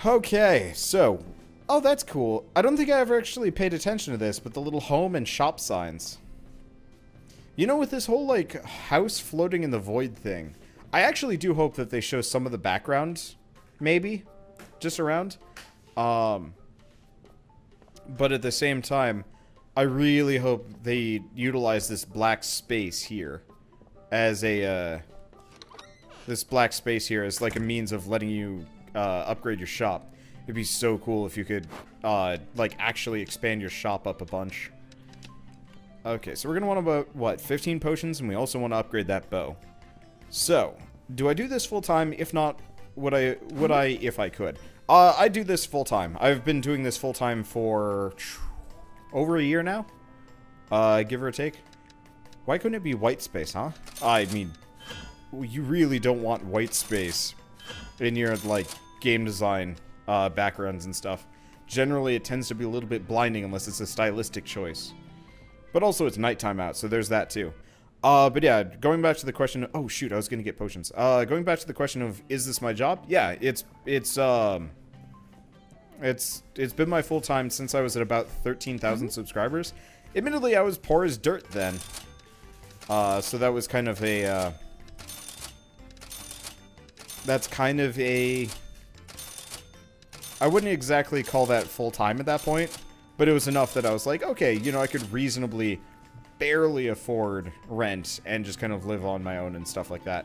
Okay, so... Oh, that's cool. I don't think I ever actually paid attention to this, but the little home and shop signs. You know, with this whole, like, house floating in the void thing, I actually do hope that they show some of the background, maybe, just around. But at the same time, I really hope they utilize this black space here as a, this black space here as, like, a means of letting you, upgrade your shop. It'd be so cool if you could, like, actually expand your shop up a bunch. Okay, so we're gonna want about, what, 15 potions, and we also want to upgrade that bow. So, do I do this full-time? If not, would I if I could? I do this full-time. I've been doing this full-time for over a year now, give or take. Why couldn't it be white space, huh? I mean, you really don't want white space in your, like, game design backgrounds and stuff. Generally, it tends to be a little bit blinding unless it's a stylistic choice. But also, it's nighttime out, so there's that too. But yeah, going back to the question of, oh shoot, I was gonna get potions. Going back to the question of, is this my job? Yeah, it's been my full-time since I was at about 13,000 subscribers. Admittedly, I was poor as dirt then. So that was kind of a, that's kind of a... I wouldn't exactly call that full-time at that point, but it was enough that I was like, okay, you know, I could reasonably barely afford rent and just kind of live on my own and stuff like that.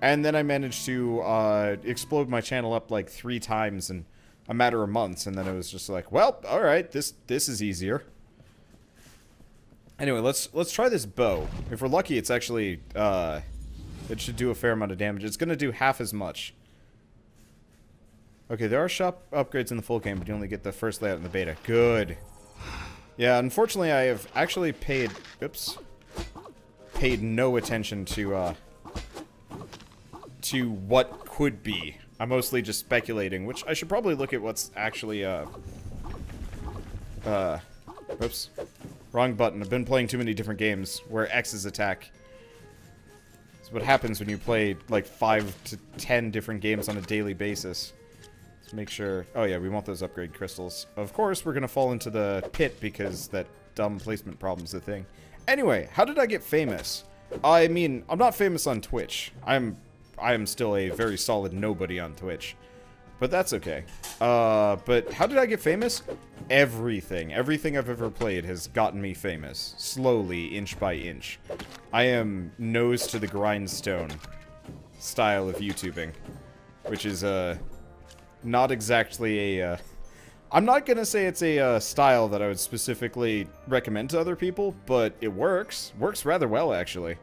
And then I managed to explode my channel up like 3 times in a matter of months, and then it was just like, well, alright, this is easier. Anyway, let's try this bow. If we're lucky, it's actually, it should do a fair amount of damage. It's gonna do half as much. Okay, there are shop upgrades in the full game, but you only get the first layout in the beta. Good. Yeah, unfortunately, I have actually paid... Oops. Paid no attention to what could be. I'm mostly just speculating, which I should probably look at what's actually, oops. Wrong button. I've been playing too many different games where X is attack. It's what happens when you play, like, 5 to 10 different games on a daily basis. Make sure... Oh yeah, we want those upgrade crystals. Of course, we're gonna fall into the pit because that dumb placement problem's the thing. Anyway, how did I get famous? I mean, I'm not famous on Twitch. I am still a very solid nobody on Twitch. But that's okay. But how did I get famous? Everything. Everything I've ever played has gotten me famous. Slowly, inch by inch. I am nose to the grindstone style of YouTubing. Which is, not exactly a, I'm not gonna say it's a, style that I would specifically recommend to other people, but it works. Works rather well, actually.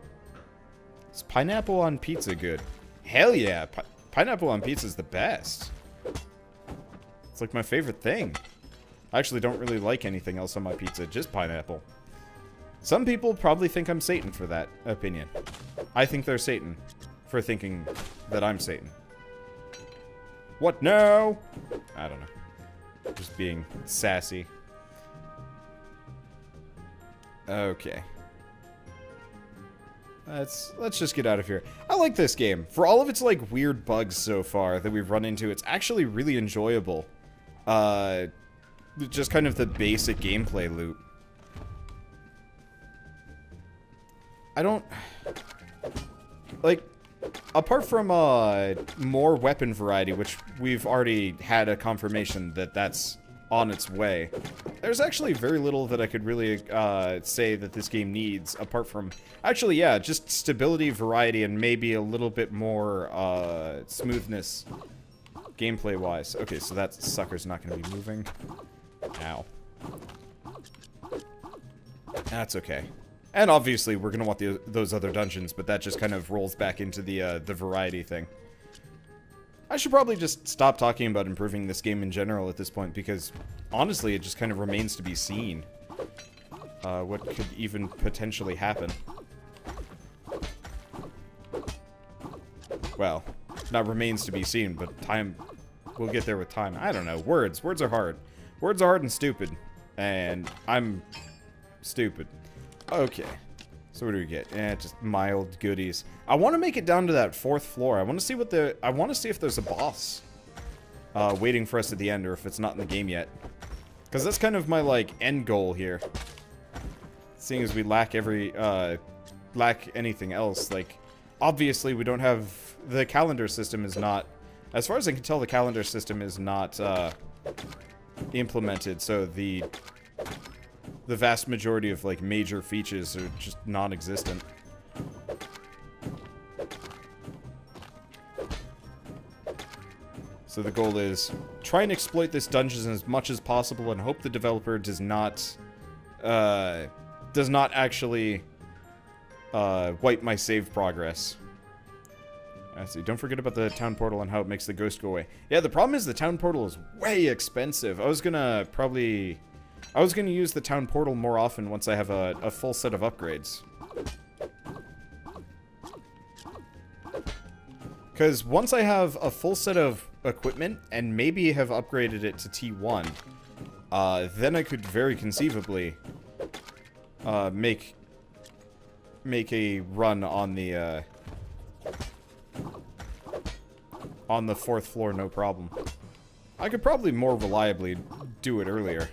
Is pineapple on pizza good? Hell yeah! Pineapple on pizza is the best. It's like my favorite thing. I actually don't really like anything else on my pizza, just pineapple. Some people probably think I'm Satan for that opinion. I think they're Satan for thinking that I'm Satan. What now? I don't know. Just being sassy. Okay. Let's just get out of here. I like this game. For all of its, like, weird bugs so far that we've run into, it's actually really enjoyable. Just kind of the basic gameplay loop. I don't... Like... Apart from, more weapon variety, which we've already had a confirmation that that's on its way, there's actually very little that I could really, say that this game needs, apart from... Actually, yeah, just stability, variety, and maybe a little bit more, smoothness, gameplay-wise. Okay, so that sucker's not gonna be moving. Ow. That's okay. And obviously, we're gonna want those other dungeons, but that just kind of rolls back into the variety thing. I should probably just stop talking about improving this game in general at this point, because, honestly, it just kind of remains to be seen. What could even potentially happen. Well, not remains to be seen, but time... We'll get there with time. I don't know. Words. Words are hard. Words are hard and stupid. And I'm... stupid. Okay. So what do we get? Eh, just mild goodies. I want to make it down to that 4th floor. I want to see what the... I want to see if there's a boss. waiting for us at the end, or if it's not in the game yet. Because that's kind of my, like, end goal here. Seeing as we lack lack anything else. Like, obviously we don't have... The calendar system is not... As far as I can tell, the calendar system is not, implemented, so the vast majority of, like, major features are just non-existent. So the goal is try and exploit this dungeon as much as possible and hope the developer does not actually wipe my save progress. Let's see, don't forget about the town portal and how it makes the ghost go away. Yeah, the problem is the town portal is way expensive. I was gonna use the town portal more often once I have a full set of upgrades. Because once I have a full set of equipment, and maybe have upgraded it to T1, then I could very conceivably make a run on the 4th floor, no problem. I could probably more reliably do it earlier.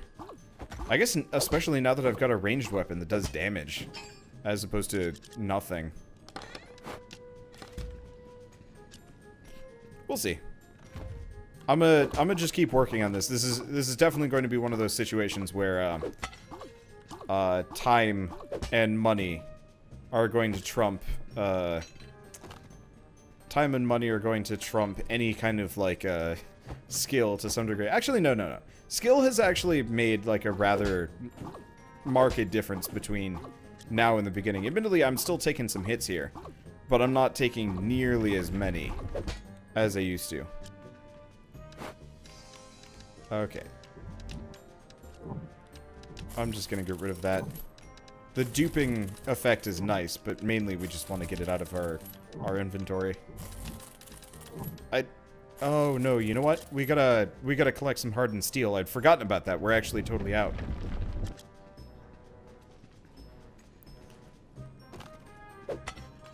I guess, especially now that I've got a ranged weapon that does damage, as opposed to nothing. We'll see. I'm gonna just keep working on this. This is definitely going to be one of those situations where time and money are going to trump any kind of, like, skill to some degree. Actually, no. Skill has actually made, like, a rather marked difference between now and the beginning. Admittedly, I'm still taking some hits here, but I'm not taking nearly as many as I used to. Okay. I'm just gonna get rid of that. The duping effect is nice, but mainly we just want to get it out of our inventory. Oh no, you know what? We gotta collect some hardened steel. I'd forgotten about that. We're actually totally out.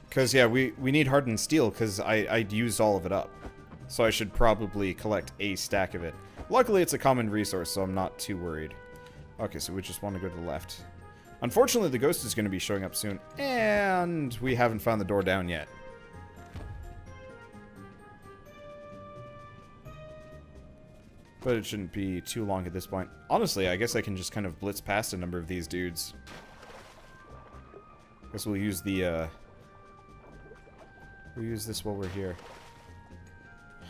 Because, yeah, we need hardened steel, because I'd used all of it up. So I should probably collect a stack of it. Luckily, it's a common resource, so I'm not too worried. Okay, so we just want to go to the left. Unfortunately, the ghost is going to be showing up soon, and we haven't found the door down yet. But it shouldn't be too long at this point. Honestly, I guess I can just kind of blitz past a number of these dudes. Guess we'll use the, we'll use this while we're here.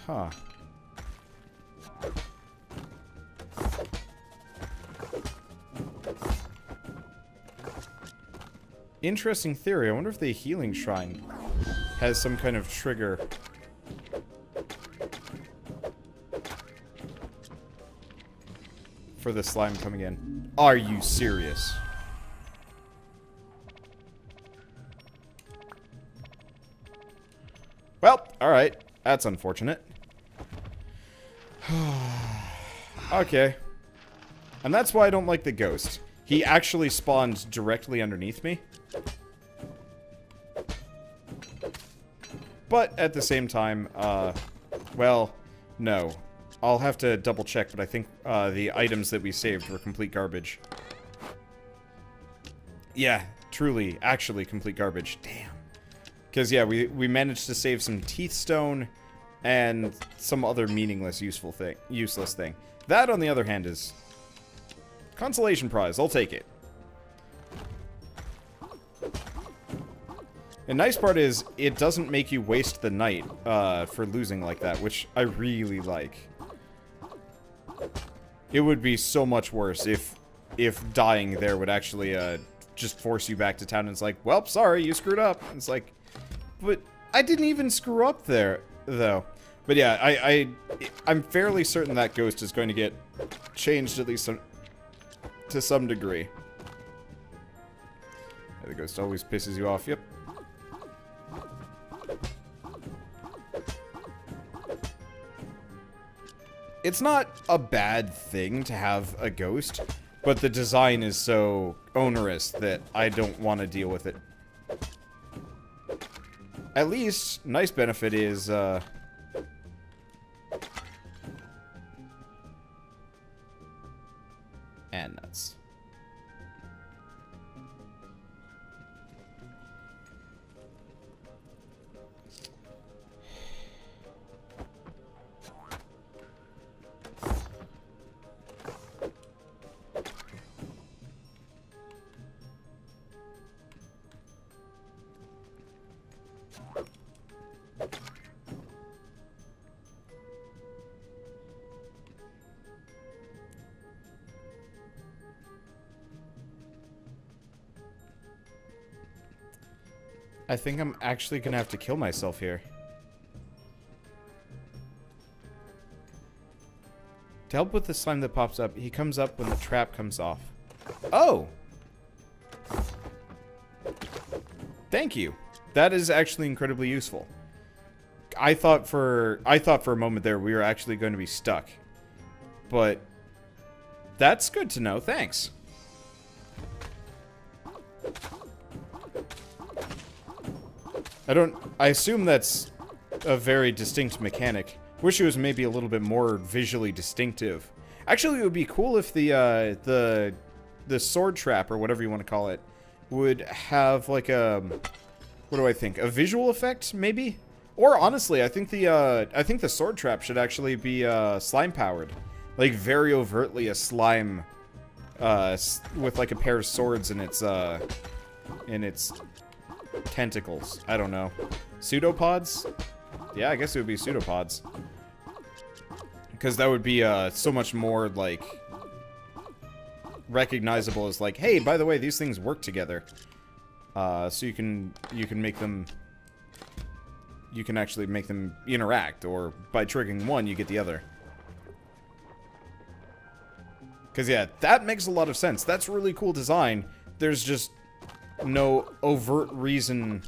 Huh. Interesting theory. I wonder if the healing shrine has some kind of trigger. For the slime coming in. Are you serious? Well, alright. That's unfortunate. Okay. And that's why I don't like the ghost. He actually spawned directly underneath me. But at the same time, well, no. I'll have to double check, but I think the items that we saved were complete garbage. Yeah, truly, actually complete garbage. Damn. Because, yeah, we managed to save some teeth stone and some other meaningless, useless thing. That, on the other hand, is consolation prize. I'll take it. The nice part is, it doesn't make you waste the night for losing like that, which I really like. It would be so much worse if dying there would actually just force you back to town and it's like, well, sorry, you screwed up. And it's like, but I didn't even screw up there, though. But yeah, I'm fairly certain that ghost is going to get changed at least to some degree. Yeah, the ghost always pisses you off, yep. It's not a bad thing to have a ghost, but the design is so onerous that I don't want to deal with it. At least, nice benefit is, And nuts. I think I'm actually gonna have to kill myself here. To help with the slime that pops up, he comes up when the trap comes off. Oh! Thank you. That is actually incredibly useful. I thought for a moment there we were actually going to be stuck. But that's good to know. Thanks. I assume that's a very distinct mechanic. Wish it was maybe a little bit more visually distinctive. Actually, it would be cool if the sword trap, or whatever you want to call it, would have like a, what do I think? A visual effect, maybe? Or honestly, I think the sword trap should actually be slime powered. Like very overtly a slime with like a pair of swords in its tentacles. I don't know. Pseudopods? Yeah, I guess it would be pseudopods. Because that would be so much more, like, recognizable as, like, hey, by the way, these things work together. So you can make them... You can actually make them interact, or by triggering one, you get the other. Because, yeah, that makes a lot of sense. That's really cool design. There's just no overt reason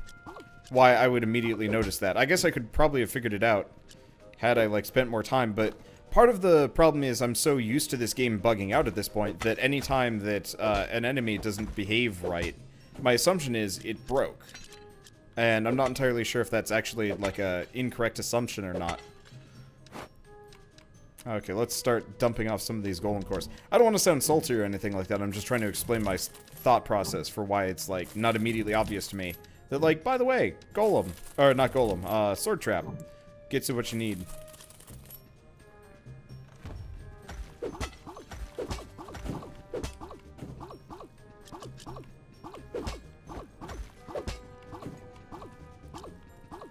why I would immediately notice that. I guess I could probably have figured it out had I, like, spent more time, but part of the problem is I'm so used to this game bugging out at this point that anytime that an enemy doesn't behave right, my assumption is it broke. And I'm not entirely sure if that's actually, like, a incorrect assumption or not. Okay, let's start dumping off some of these golem cores. I don't want to sound salty or anything like that. I'm just trying to explain my thought process for why it's, like, not immediately obvious to me. That, like, by the way, golem, or not golem, sword trap gets you what you need.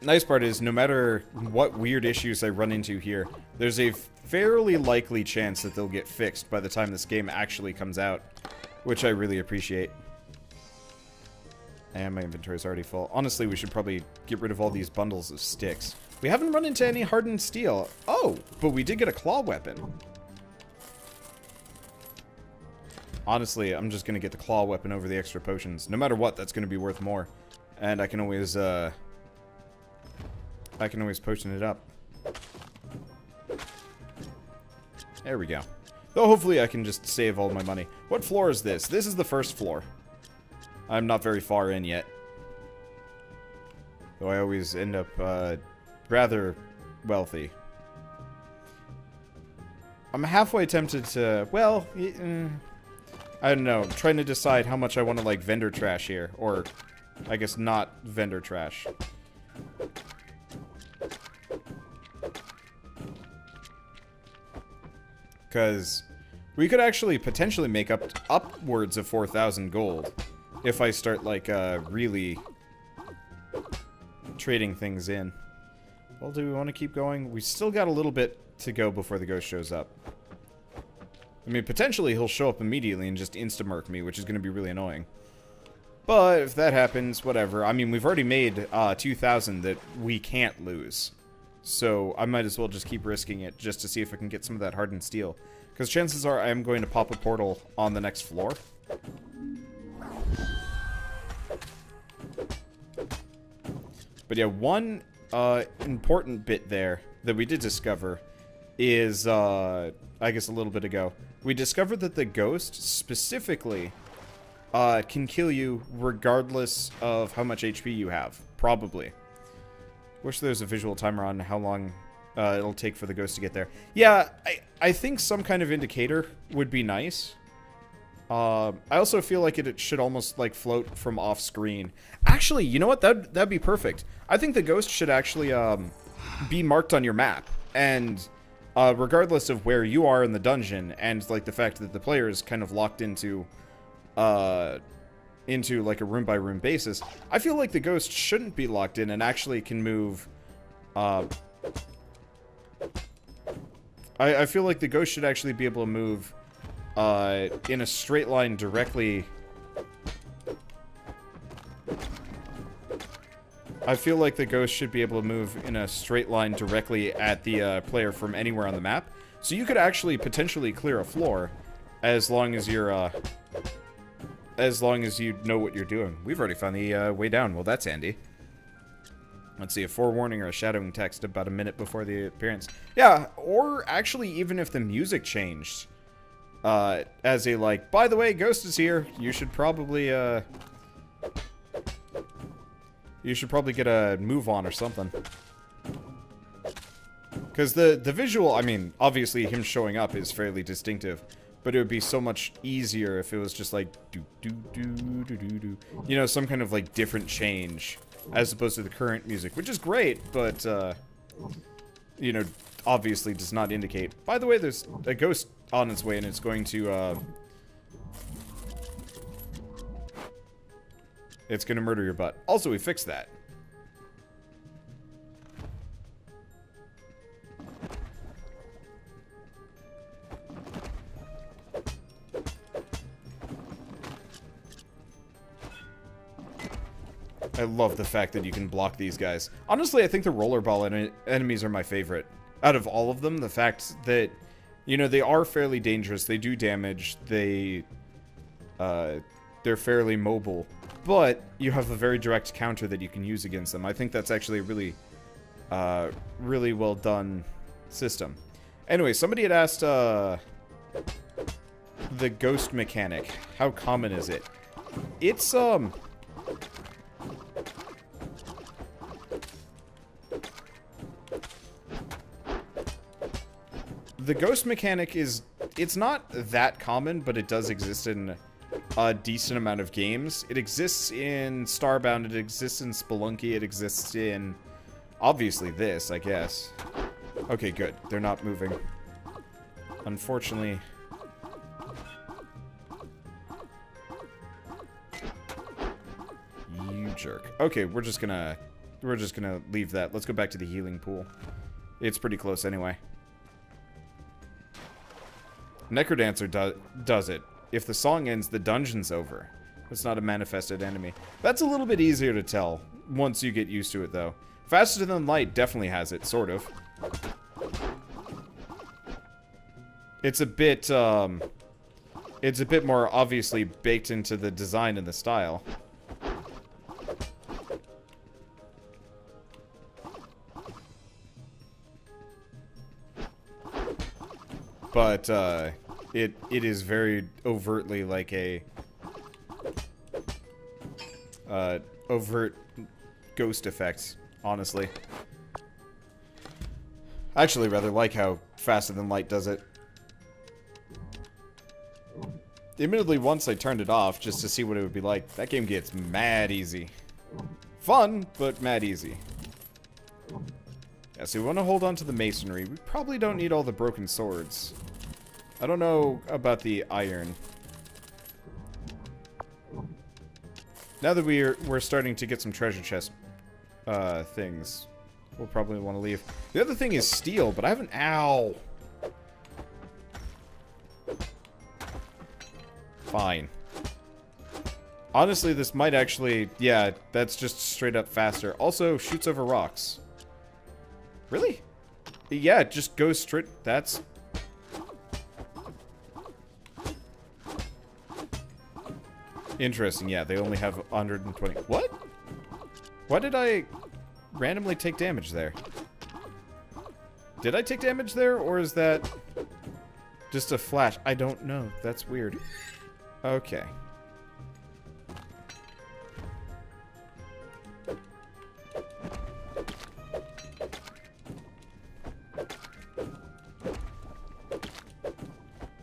Nice part is, no matter what weird issues I run into here, there's a fairly likely chance that they'll get fixed by the time this game actually comes out, which I really appreciate. And my inventory's already full. Honestly, we should probably get rid of all these bundles of sticks. We haven't run into any hardened steel. Oh, but we did get a claw weapon. Honestly, I'm just gonna get the claw weapon over the extra potions. No matter what, that's gonna be worth more. And I can always potion it up. There we go. Though hopefully I can just save all my money. What floor is this? This is the first floor. I'm not very far in yet. Though I always end up rather wealthy. I'm halfway tempted to, well, I don't know, I'm trying to decide how much I want to, like, vendor trash here. Or, I guess not vendor trash. Because we could actually potentially make upwards of 4,000 gold if I start, like, really trading things in. Well, do we want to keep going? We still got a little bit to go before the ghost shows up. I mean, potentially he'll show up immediately and just insta-murk me, which is going to be really annoying. But if that happens, whatever. I mean, we've already made 2,000 that we can't lose. So I might as well just keep risking it just to see if I can get some of that hardened steel. Because chances are I am going to pop a portal on the next floor. But yeah, one important bit there that we did discover is, I guess a little bit ago. We discovered that the ghost specifically can kill you regardless of how much HP you have. Probably. Wish there was a visual timer on how long it'll take for the ghost to get there. Yeah, I think some kind of indicator would be nice. I also feel like it should almost, like, float from off-screen. Actually, you know what? That'd be perfect. I think the ghost should actually, be marked on your map. And, regardless of where you are in the dungeon, and, like, the fact that the player is kind of locked into, like, a room-by-room basis, I feel like the ghost shouldn't be locked in and actually can move, I feel like the ghost should actually be able to move in a straight line directly. I feel like the ghost should be able to move in a straight line directly at the player from anywhere on the map. So you could actually potentially clear a floor as long as you're as long as you know what you're doing. We've already found the way down. Well, that's handy. Let's see, a forewarning or a shadowing text about a minute before the appearance. Yeah, or actually even if the music changed. As a, like, by the way, ghost is here. You should probably get a move on or something. Because the visual, I mean, obviously him showing up is fairly distinctive. But it would be so much easier if it was just like, do-do-do-do-do-do. You know, some kind of, like, different change. As opposed to the current music, which is great, but, you know, obviously does not indicate. By the way, there's a ghost on its way, and it's going to, it's gonna murder your butt. Also, we fixed that. I love the fact that you can block these guys. Honestly, I think the rollerball enemies are my favorite. Out of all of them, the fact that, you know, they are fairly dangerous, they do damage, they're fairly mobile, but you have a very direct counter that you can use against them. I think that's actually a really, really well done system. Anyway, somebody had asked, the ghost mechanic. How common is it? It's, the ghost mechanic is, it's not that common, but it does exist in a decent amount of games. It exists in Starbound, it exists in Spelunky, it exists in, obviously this, I guess. Okay, good. They're not moving. Unfortunately. You jerk. Okay, we're just gonna leave that. Let's go back to the healing pool. It's pretty close anyway. Necrodancer does it. If the song ends, the dungeon's over. It's not a manifested enemy. That's a little bit easier to tell once you get used to it, though. Faster Than Light definitely has it, sort of. It's a bit more obviously baked into the design and the style. But, it is very overtly like a, overt ghost effect, honestly. I actually rather like how Faster Than Light does it. Admittedly, once I turned it off just to see what it would be like, that game gets mad easy. Fun, but mad easy. Yeah, so we want to hold on to the masonry. We probably don't need all the broken swords. I don't know about the iron. Now that we're starting to get some treasure chest things, we'll probably want to leave. The other thing is steel, but I haven't. Ow! Fine. Honestly, this might actually. Yeah, that's just straight up faster. Also, shoots over rocks. Really? Yeah, it just goes straight. That's. Interesting, yeah, they only have 120. What? Why did I randomly take damage there? Did I take damage there, or is that just a flash? I don't know. That's weird. Okay.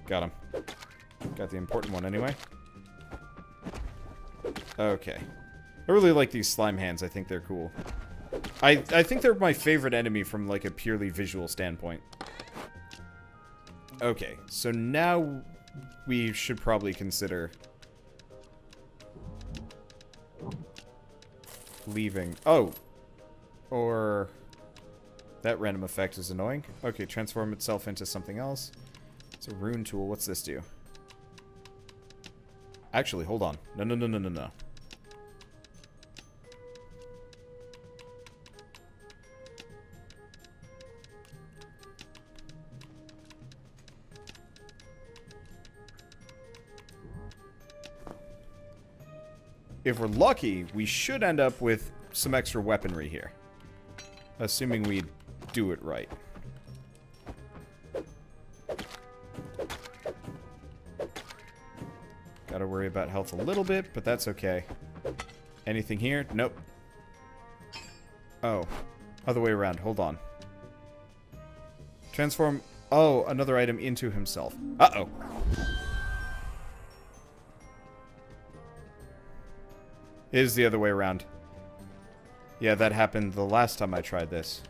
Got him. Got the important one anyway. Okay. I really like these slime hands. I think they're cool. I think they're my favorite enemy from, like, a purely visual standpoint. Okay, so now we should probably consider leaving. Oh! Or... that random effect is annoying. Okay, transform itself into something else. It's a rune tool. What's this do? Actually, hold on. No. If we're lucky, we should end up with some extra weaponry here. Assuming we do it right. Gotta worry about health a little bit, but that's okay. Anything here? Nope. Oh. Other way around. Hold on. Transform... oh, another item into himself. Uh-oh. It is the other way around. Yeah, that happened the last time I tried this.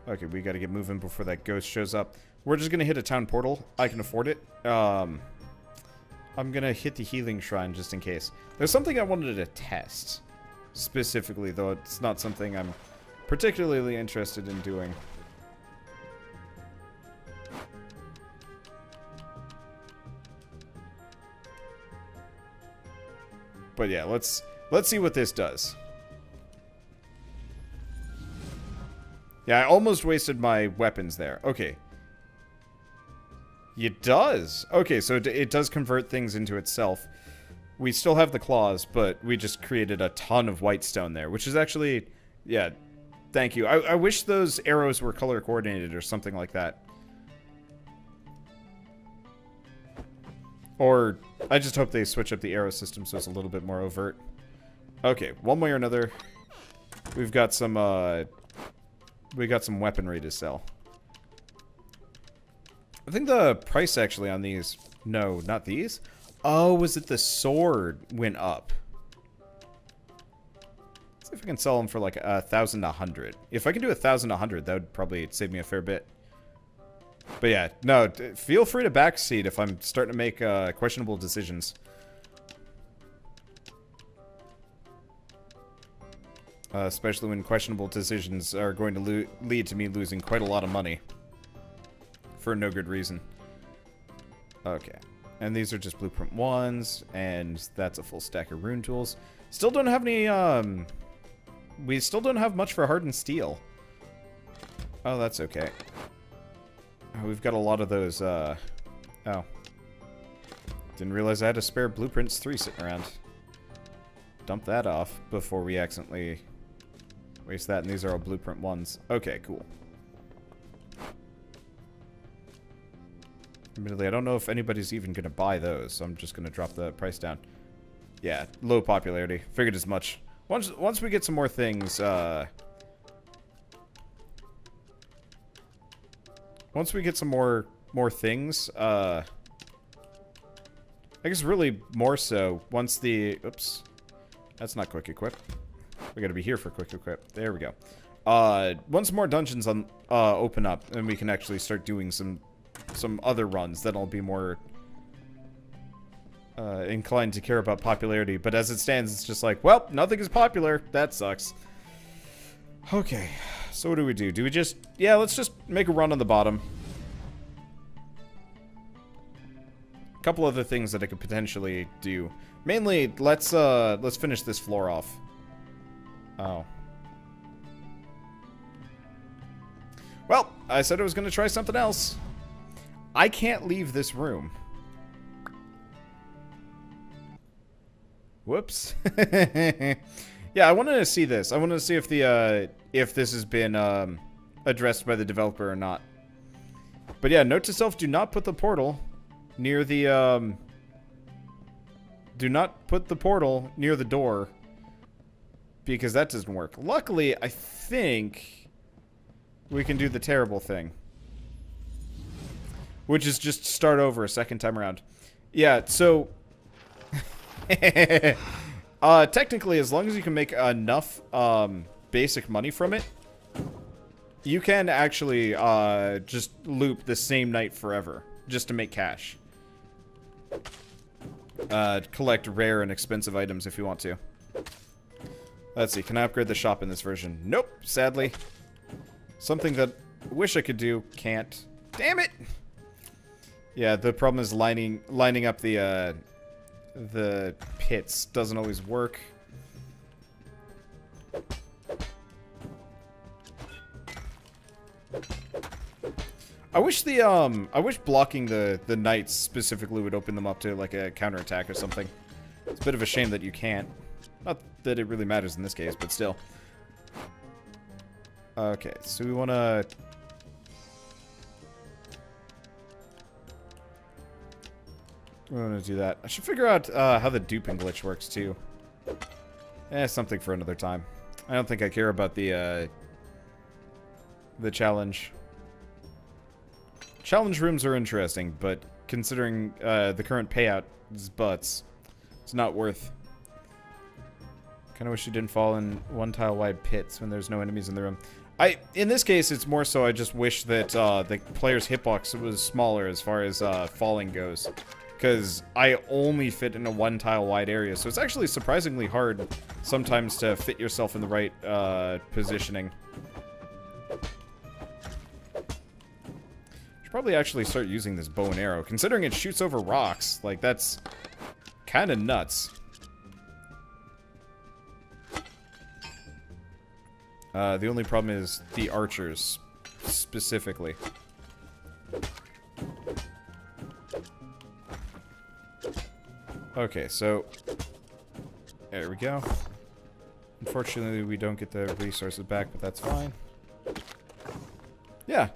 Okay, we gotta get moving before that ghost shows up. We're just gonna hit a town portal. I can afford it. I'm gonna hit the healing shrine just in case. There's something I wanted to test. Specifically, though it's not something I'm particularly interested in doing. But yeah, let's see what this does. Yeah, I almost wasted my weapons there. Okay. It does. Okay, so it does convert things into itself. We still have the claws, but we just created a ton of white stone there, which is actually... yeah, thank you. I wish those arrows were color coordinated or something like that. Or, I just hope they switch up the arrow system so it's a little bit more overt. Okay, one way or another, we've got some weaponry to sell. I think the price actually on these... no, not these. Oh, was it the sword went up? Let's see if I can sell them for like 1,100. If I can do 1,100, that would probably save me a fair bit. But yeah, no, feel free to backseat if I'm starting to make questionable decisions. Especially when questionable decisions are going to lead to me losing quite a lot of money. For no good reason. Okay. And these are just blueprint ones, and that's a full stack of rune tools. Still don't have any, we still don't have much for hardened steel. Oh, that's okay. Oh, we've got a lot of those, oh. Didn't realize I had a spare blueprints 3 sitting around. Dump that off before we accidentally waste that, and these are all blueprint ones. Okay, cool. Admittedly, I don't know if anybody's even going to buy those, so I'm just going to drop the price down. Yeah, low popularity. Figured as much. Once we get some more things, once we get some more things, I guess really more so once the... oops. That's not quick equip. We gotta be here for quick equip. There we go. Once more dungeons open up, and we can actually start doing some other runs, then I'll be more inclined to care about popularity. But as it stands, it's just like, well, nothing is popular. That sucks. Okay, so what do we do? Do we just... yeah, let's just make a run on the bottom. A couple other things that I could potentially do. Mainly, let's finish this floor off. Oh. Well, I said I was going to try something else. I can't leave this room. Whoops. Yeah, I wanted to see this. I wanted to see if the if this has been addressed by the developer or not. But yeah, note to self: do not put the portal near the do not put the portal near the door, because that doesn't work. Luckily, I think we can do the terrible thing. Which is just start over a second time around. Yeah, so... technically, as long as you can make enough basic money from it, you can actually just loop the same night forever, just to make cash. Collect rare and expensive items if you want to. Let's see, can I upgrade the shop in this version? Nope, sadly. Something that I wish I could do, can't. Damn it! Yeah, the problem is lining up the pits doesn't always work. I wish blocking the knights specifically would open them up to like a counterattack or something. It's a bit of a shame that you can't. Not that it really matters in this case, but still. Okay, so we want to... We want to do that. I should figure out how the duping glitch works too. Something for another time. I don't think I care about the challenge. Challenge rooms are interesting, but considering the current payout is butts, it's not worth. Kind of wish you didn't fall in one tile wide pits when there's no enemies in the room. In this case, it's more so I just wish that the player's hitbox was smaller as far as falling goes. Because I only fit in a one tile wide area, so it's actually surprisingly hard sometimes to fit yourself in the right positioning. Should probably actually start using this bow and arrow, considering it shoots over rocks. Like, that's kind of nuts. The only problem is the archers, specifically. Okay, so there we go. Unfortunately, we don't get the resources back, but that's fine. Yeah.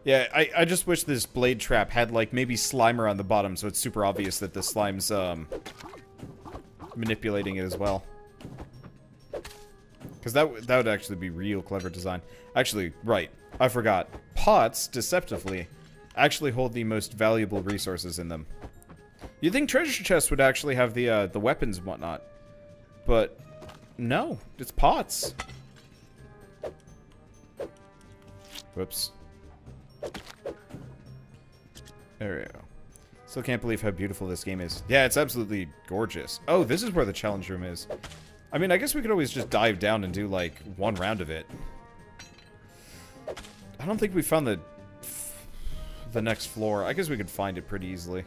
Yeah, I just wish this blade trap had, like, maybe Slimer on the bottom, so it's super obvious that the slime's, manipulating it as well. Because that would actually be real clever design. Actually, right. I forgot. Pots, deceptively, actually hold the most valuable resources in them. You'd think treasure chests would actually have the weapons and whatnot. But, no. It's pots. Whoops. There we go. Still can't believe how beautiful this game is. Yeah, it's absolutely gorgeous. Oh, this is where the challenge room is. I mean, I guess we could always just dive down and do, like, one round of it. I don't think we found the next floor. I guess we could find it pretty easily.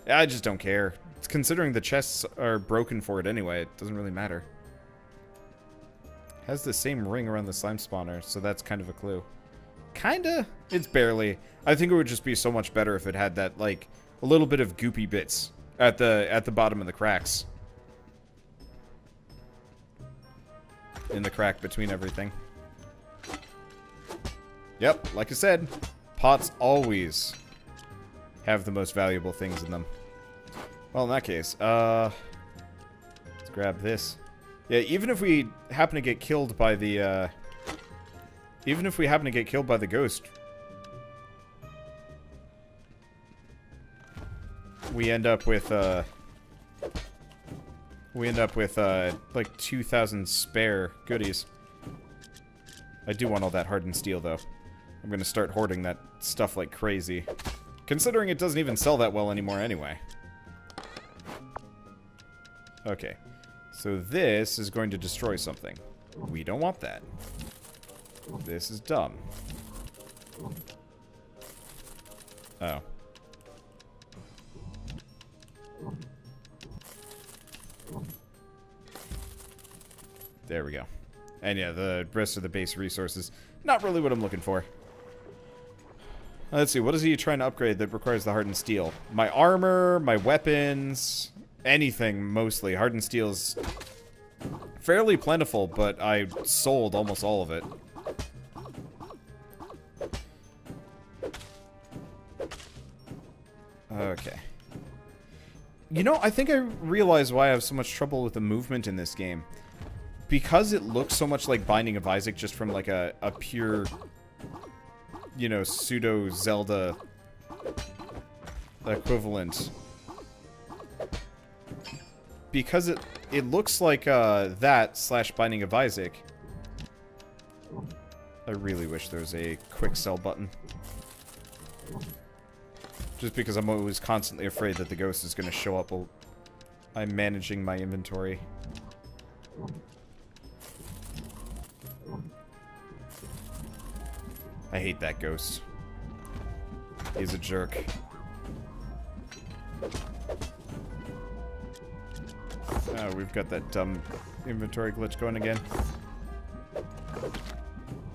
I just don't care. Considering the chests are broken for it anyway, it doesn't really matter. Has the same ring around the slime spawner, so that's kind of a clue. Kinda? It's barely. I think it would just be so much better if it had that, like, a little bit of goopy bits at the bottom of the cracks. In the crack between everything. Yep, like I said, pots always have the most valuable things in them. Well, in that case, let's grab this. Yeah, even if we happen to get killed by the, ghost, we end up with, like 2,000 spare goodies. I do want all that hardened steel, though. I'm gonna start hoarding that stuff like crazy. Considering it doesn't even sell that well anymore anyway. Okay. So this is going to destroy something. We don't want that. This is dumb. Oh. There we go. And yeah, the rest of the base resources, not really what I'm looking for. Let's see, what is he trying to upgrade that requires the hardened steel? My armor, my weapons, anything mostly. Hardened steel is fairly plentiful, but I sold almost all of it. Okay. You know, I think I realize why I have so much trouble with the movement in this game. Because it looks so much like Binding of Isaac just from like a pure you know, pseudo-Zelda equivalent. Because it looks like that / Binding of Isaac. I really wish there was a quick sell button. Just because I'm always constantly afraid that the ghost is going to show up while I'm managing my inventory. I hate that ghost. He's a jerk. Oh, we've got that dumb inventory glitch going again.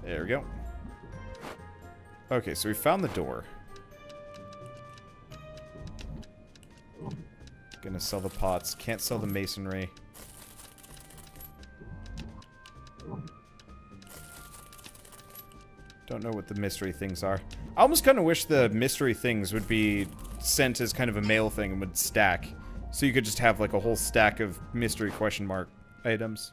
There we go. Okay, so we found the door. Gonna sell the pots. Can't sell the masonry. Don't know what the mystery things are. I almost kind of wish the mystery things would be sent as kind of a mail thing and would stack. So you could just have like a whole stack of mystery question mark items.